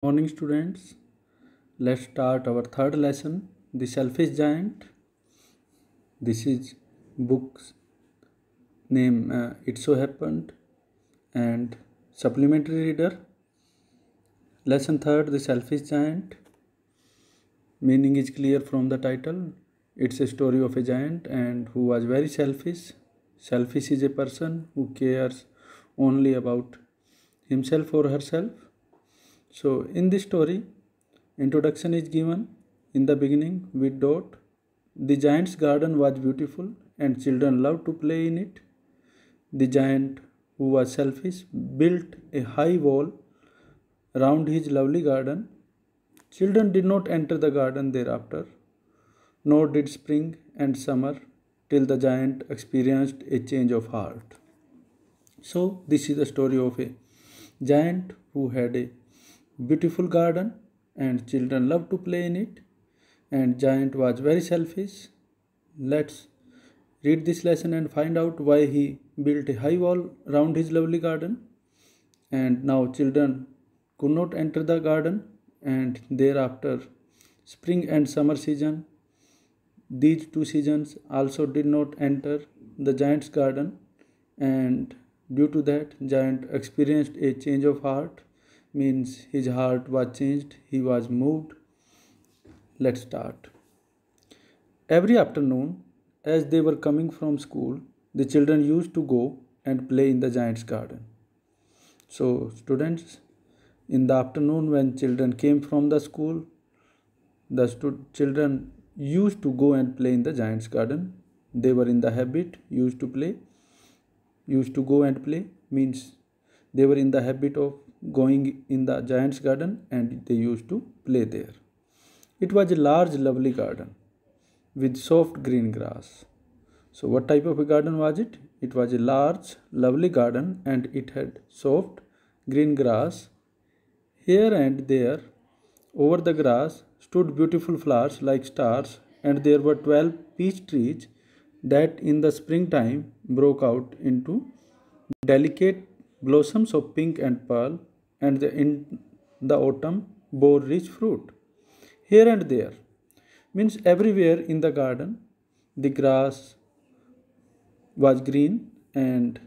Morning students, let's start our third lesson, The Selfish Giant. This is book's name It So Happened and supplementary reader. Lesson third, The Selfish Giant. Meaning is clear from the title. It's a story of a giant and who was very selfish. Selfish is a person who cares only about himself or herself. So in this story, introduction is given in the beginning with dot. The giant's garden was beautiful and children loved to play in it. The giant, who was selfish, built a high wall around his lovely garden. Children did not enter the garden thereafter, nor did spring and summer, till the giant experienced a change of heart. So, this is the story of a giant who had a beautiful garden and children loved to play in it, and giant was very selfish. Let's read this lesson and find out why he built a high wall around his lovely garden. And now children could not enter the garden, and thereafter spring and summer season, these two seasons also did not enter the giant's garden, and due to that giant experienced a change of heart, means his heart was changed, he was moved. Let's start. Every afternoon, as they were coming from school, the children used to go and play in the giant's garden. So, students, in the afternoon when children came from the school, the children used to go and play in the giant's garden. They were in the habit, used to go and play, means they were in the habit of going in the giant's garden and they used to play there. It was a large, lovely garden with soft green grass. So, what type of a garden was it? It was a large, lovely garden and it had soft green grass. Here and there, over the grass, stood beautiful flowers like stars, and there were 12 peach trees that in the springtime broke out into delicate blossoms of pink and pearl, and in the autumn bore rich fruit. Here and there means everywhere in the garden, the grass was green, and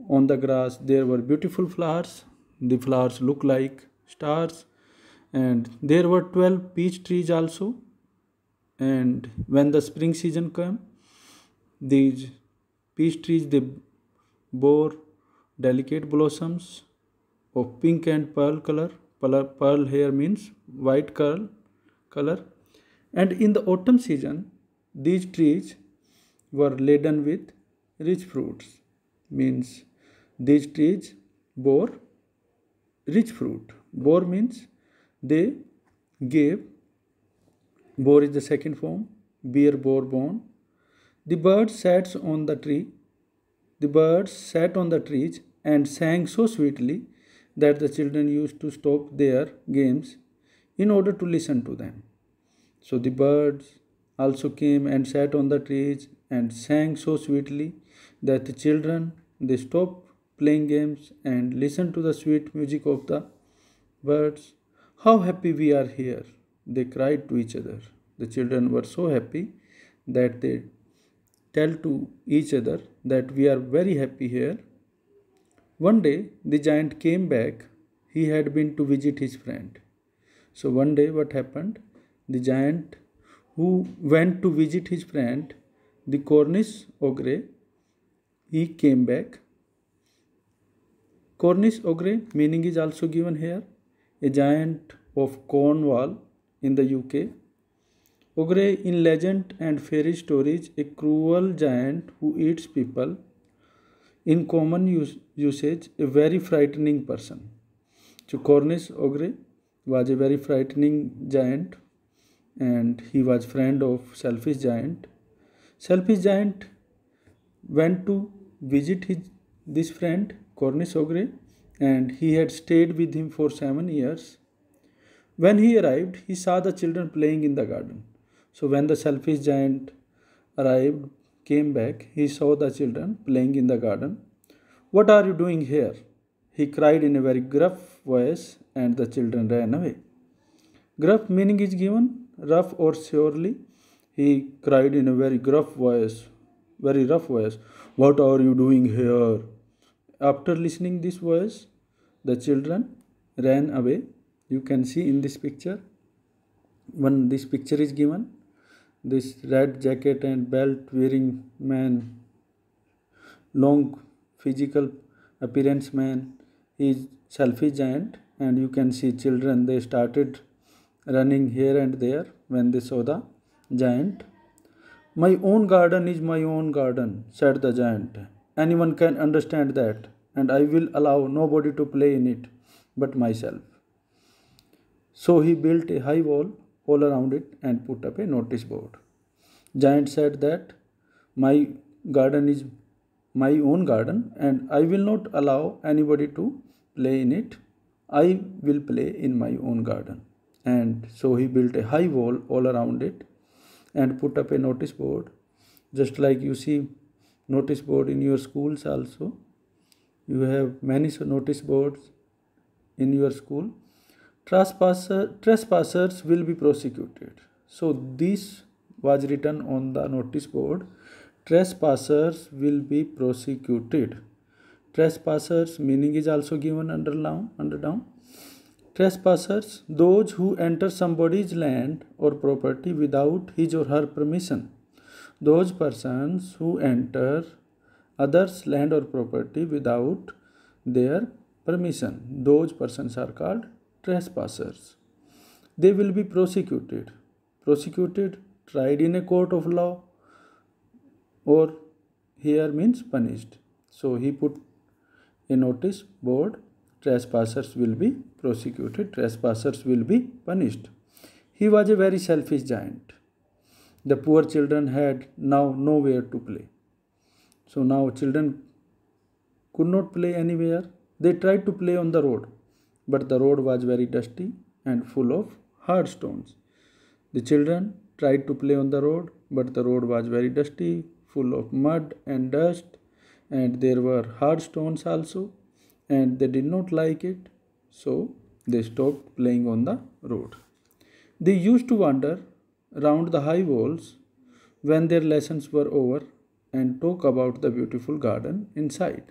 on the grass there were beautiful flowers. The flowers look like stars, and there were 12 peach trees also. And when the spring season came, these peach trees they bore delicate blossoms of pink and pearl color. Pearl here means white color. And in the autumn season, these trees were laden with rich fruits. Means these trees bore rich fruit. Bore means they gave. Bore is the second form. Bear, bore, born. The birds sat on the tree. The birds sat on the trees and sang so sweetly that the children used to stop their games in order to listen to them. So the birds also came and sat on the trees and sang so sweetly that the children they stopped playing games and listened to the sweet music of the birds. How happy we are here, they cried to each other. The children were so happy that they tell to each other that we are very happy here. One day the giant came back. He had been to visit his friend. So one day what happened? The giant who went to visit his friend, the Cornish ogre, he came back. Cornish ogre meaning is also given here. A giant of Cornwall in the UK. Ogre in legend and fairy stories, a cruel giant who eats people. In common usage, a very frightening person. So Cornish ogre was a very frightening giant, and he was friend of selfish giant. Selfish giant went to visit this friend Cornish ogre, and he had stayed with him for 7 years. When he arrived, he saw the children playing in the garden. So when the selfish giant arrived, came back, he saw the children playing in the garden. What are you doing here? He cried in a very gruff voice, and the children ran away. Gruff meaning is given, rough or surely. He cried in a very gruff voice, very rough voice, "What are you doing here?" After listening this voice, the children ran away. You can see in this picture, when this picture is given, this red jacket and belt wearing man, long physical appearance man, is selfish giant, and you can see children, they started running here and there when they saw the giant. "My own garden is my own garden," said the giant. "Anyone can understand that, and I will allow nobody to play in it but myself." So he built a high wall all around it and put up a notice board. Giant said that my garden is my own garden and I will not allow anybody to play in it. I will play in my own garden. And so he built a high wall all around it and put up a notice board, just like you see notice board in your schools also. You have many notice boards in your school. Trespassers will be prosecuted. So this was written on the notice board. Trespassers will be prosecuted. Trespassers meaning is also given underdown. Trespassers, those who enter somebody's land or property without his or her permission. Those persons who enter others' land or property without their permission, those persons are called trespassers. They will be prosecuted. Prosecuted, tried in a court of law, or here means punished. So he put a notice board, trespassers will be prosecuted, trespassers will be punished. He was a very selfish giant. The poor children had now nowhere to play. So now children could not play anywhere. They tried to play on the road, but the road was very dusty and full of hard stones. The children tried to play on the road, but the road was very dusty, full of mud and dust, and there were hard stones also, and they did not like it, so they stopped playing on the road. They used to wander round the high walls when their lessons were over and talk about the beautiful garden inside.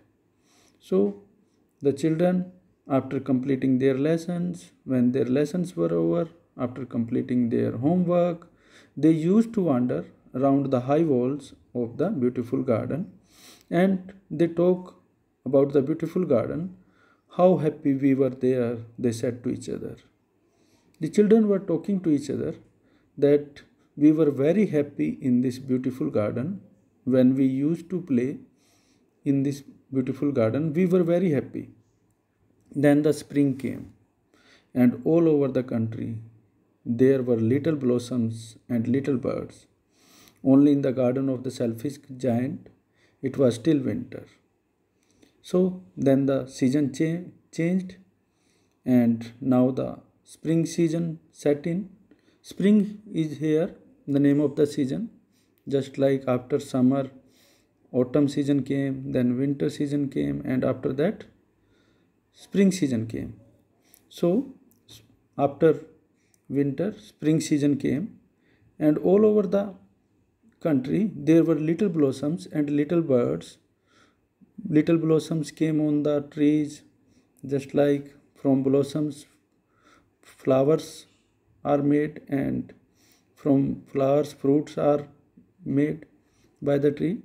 So the children, after completing their lessons, when their lessons were over, after completing their homework, they used to wander around the high walls of the beautiful garden and they talk about the beautiful garden. "How happy we were there," they said to each other. The children were talking to each other that we were very happy in this beautiful garden. When we used to play in this beautiful garden, we were very happy. Then the spring came, and all over the country there were little blossoms and little birds. Only in the garden of the selfish giant it was still winter. So then the season changed, and now the spring season set in. Spring is here, the name of the season. Just like after summer, autumn season came, then winter season came, and after that, spring season came. So after winter, spring season came, and all over the country there were little blossoms and little birds. Little blossoms came on the trees, just like from blossoms flowers are made, and from flowers fruits are made by the tree,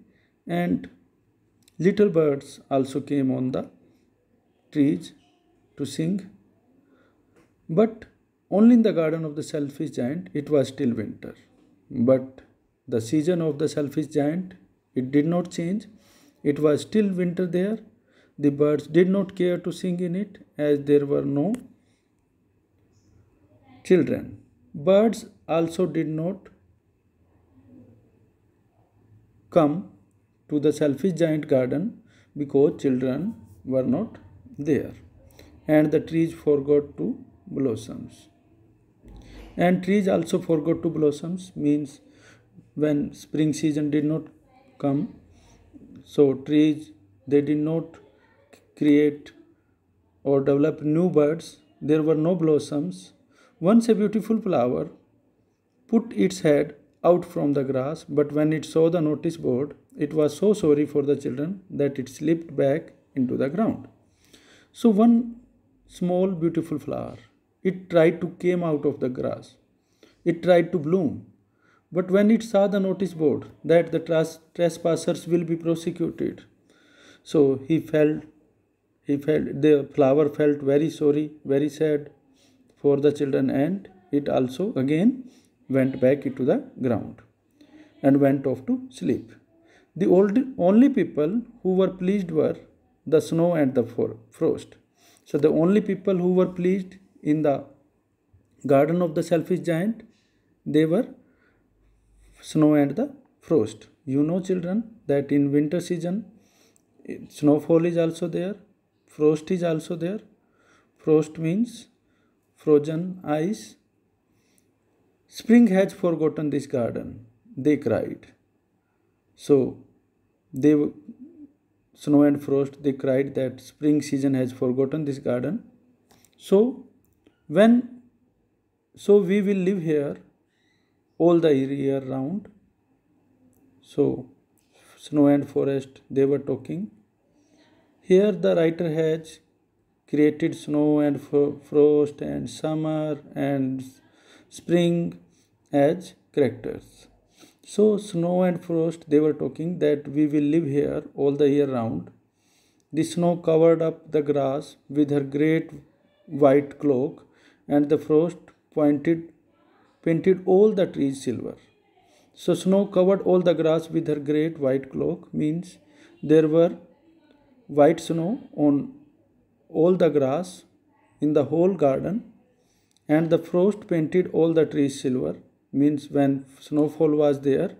and little birds also came on the trees to sing. But only in the garden of the selfish giant it was still winter. But the season of the selfish giant, it did not change. It was still winter there. The birds did not care to sing in it as there were no children. Birds also did not come to the selfish giant garden because children were not there, and the trees forgot to blossoms. And trees also forgot to blossoms means when spring season did not come, so trees, they did not create or develop new buds there were no blossoms. Once a beautiful flower put its head out from the grass, but when it saw the notice board, it was so sorry for the children that it slipped back into the ground. So one small beautiful flower, it tried to came out of the grass. It tried to bloom. But when it saw the notice board that the trespassers will be prosecuted, so the flower felt very sorry, very sad for the children, and it also again went back into the ground and went off to sleep. The only people who were pleased were the snow and the frost. So the only people who were pleased in the garden of the selfish giant, they were snow and the frost. You know, children, that in winter season, snowfall is also there, frost is also there. Frost means frozen ice. Spring has forgotten this garden, they cried. So they, snow and frost, they cried that spring season has forgotten this garden. So when, so we will live here all the year round. So snow and forest, they were talking. Here the writer has created snow and frost and summer and spring as characters. So snow and frost, they were talking that we will live here all the year round. The snow covered up the grass with her great white cloak, and the frost painted all the trees silver. So snow covered all the grass with her great white cloak means there were white snow on all the grass in the whole garden, and the frost painted all the trees silver means when snowfall was there,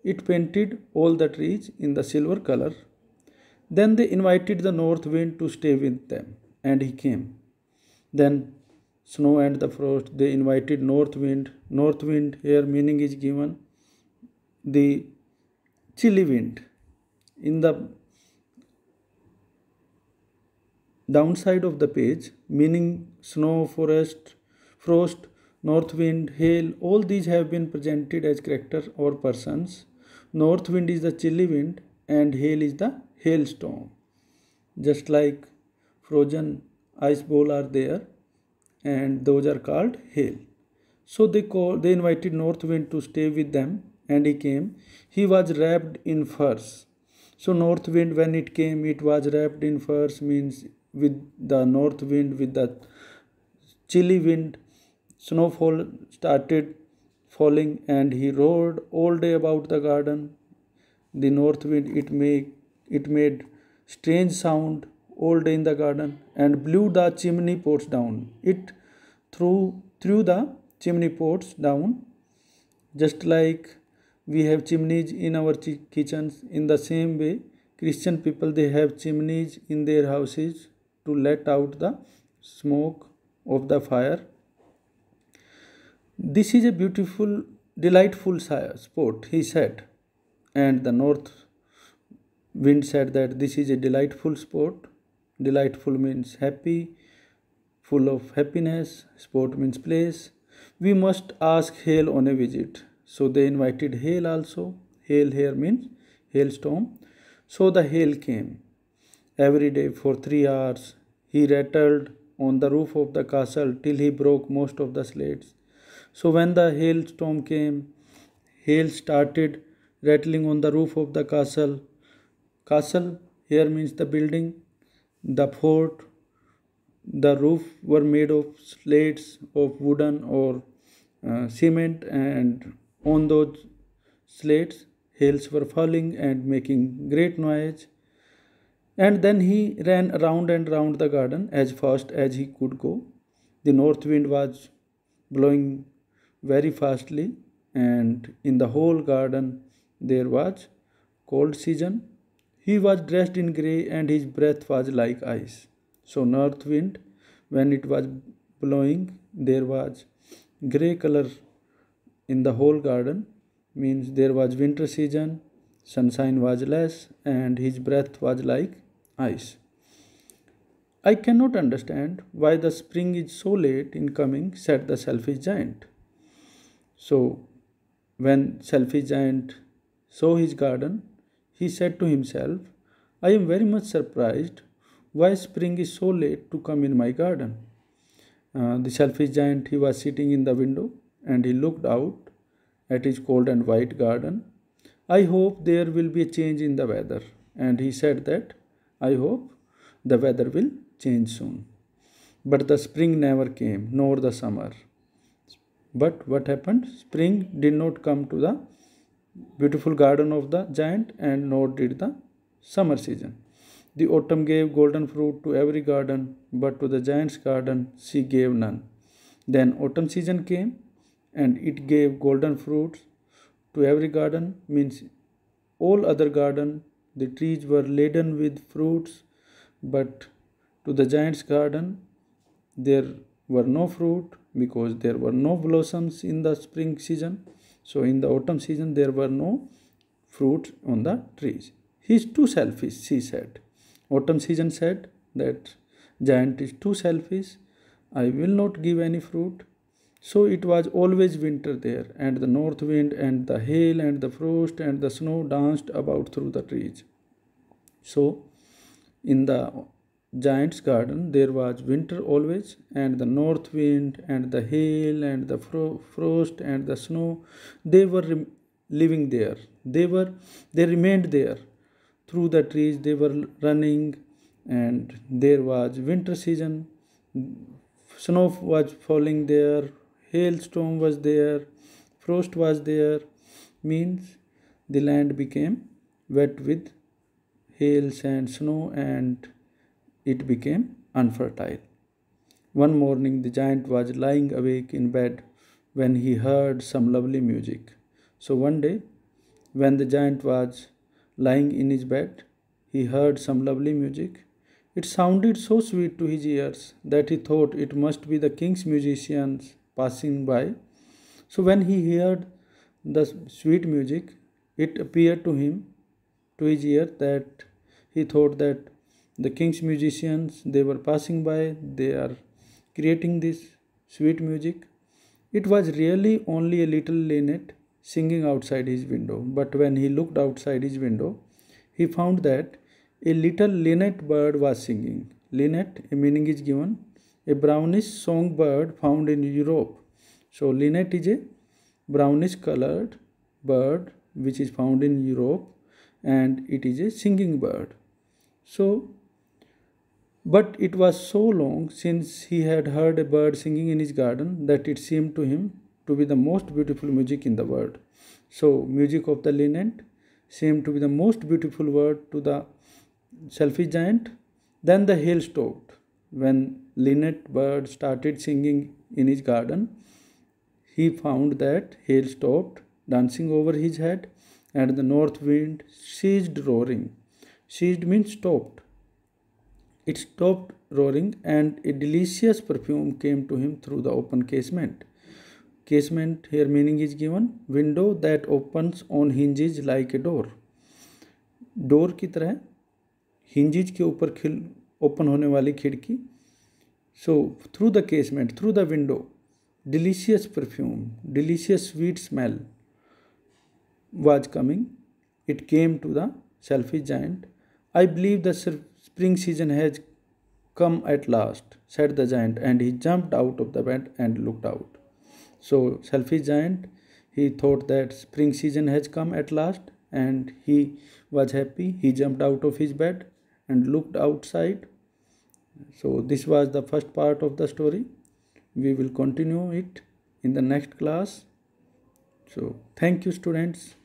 it painted all the trees in the silver color. Then they invited the north wind to stay with them, and he came. Then snow and the frost, they invited north wind. North wind, here meaning is given the chilly wind. In the downside of the page, meaning snow, forest, frost, north wind, hail, all these have been presented as character or persons. North wind is the chilly wind and hail is the hailstorm. Just like frozen ice ball are there, and those are called hail. So they invited north wind to stay with them, and he came. He was wrapped in furs. So north wind, when it came, it was wrapped in furs means with the north wind, with the chilly wind, snowfall started falling, and he rode all day about the garden. The north wind, it made strange sound all day in the garden and blew the chimney pots down. It threw the chimney pots down, just like we have chimneys in our kitchens. In the same way, Christian people, they have chimneys in their houses to let out the smoke of the fire. This is a beautiful, delightful sport, he said. And the north wind said that this is a delightful sport. Delightful means happy, full of happiness. Sport means place. We must ask hail on a visit. So they invited hail also. Hail here means hailstorm. So the hail came. Every day for 3 hours, he rattled on the roof of the castle till he broke most of the slates. So when the hailstorm came, hail started rattling on the roof of the castle. Castle here means the building, the fort, the roof were made of slates of wooden or cement, and on those slates, hails were falling and making great noise. And then he ran round and round the garden as fast as he could go. The north wind was blowing very fastly, and in the whole garden there was cold season. He was dressed in grey and his breath was like ice. So north wind, when it was blowing, there was grey color in the whole garden, means there was winter season, sunshine was less, and his breath was like ice. I cannot understand why the spring is so late in coming, said the selfish giant. So, when selfish giant saw his garden, he said to himself, I am very much surprised why spring is so late to come in my garden. The selfish giant, he was sitting in the window and he looked out at his cold and white garden. I hope there will be a change in the weather. And he said that, I hope the weather will change soon. But the spring never came, nor the summer. But what happened? Spring did not come to the beautiful garden of the giant, and nor did the summer season. The autumn gave golden fruit to every garden, but to the giant's garden she gave none. Then autumn season came, and it gave golden fruits to every garden, means all other garden the trees were laden with fruits, but to the giant's garden there were no fruit because there were no blossoms in the spring season. So in the autumn season there were no fruits on the trees. He is too selfish, she said. Autumn season said that giant is too selfish. I will not give any fruit. So it was always winter there, and the north wind and the hail and the frost and the snow danced about through the trees. So in the giant's garden there was winter always, and the north wind and the hail and the frost and the snow, they were living there. They remained there through the trees. They were running, and there was winter season. Snow was falling there, hailstorm was there, frost was there, means the land became wet with hail and snow, and it became unfertile. One morning the giant was lying awake in bed when he heard some lovely music. So one day, when the giant was lying in his bed, he heard some lovely music. It sounded so sweet to his ears that he thought it must be the king's musicians passing by. So when he heard the sweet music, it appeared to him, to his ear, that he thought that the king's musicians, they were passing by, they are creating this sweet music. It was really only a little linnet singing outside his window. But when he looked outside his window, he found that a little linnet bird was singing. Linnet, a meaning is given, a brownish songbird found in Europe. So linnet is a brownish colored bird which is found in Europe, and it is a singing bird. So, but it was so long since he had heard a bird singing in his garden that it seemed to him to be the most beautiful music in the world. So, music of the linnet seemed to be the most beautiful word to the selfish giant. Then the hail stopped. When linnet bird started singing in his garden, he found that hail stopped dancing over his head, and the north wind ceased roaring. Ceased means stopped. It stopped roaring, and a delicious perfume came to him through the open casement. Casement here meaning is given, window that opens on hinges like a door. Door की तरह hinges के ऊपर open होने वाली खिड़की. So through the casement, through the window, delicious perfume, delicious sweet smell was coming. It came to the selfish giant. I believe the spring season has come at last, said the giant, and he jumped out of the bed and looked out. So selfish giant, he thought that spring season has come at last, and he was happy. He jumped out of his bed and looked outside. So this was the first part of the story. We will continue it in the next class. So thank you, students.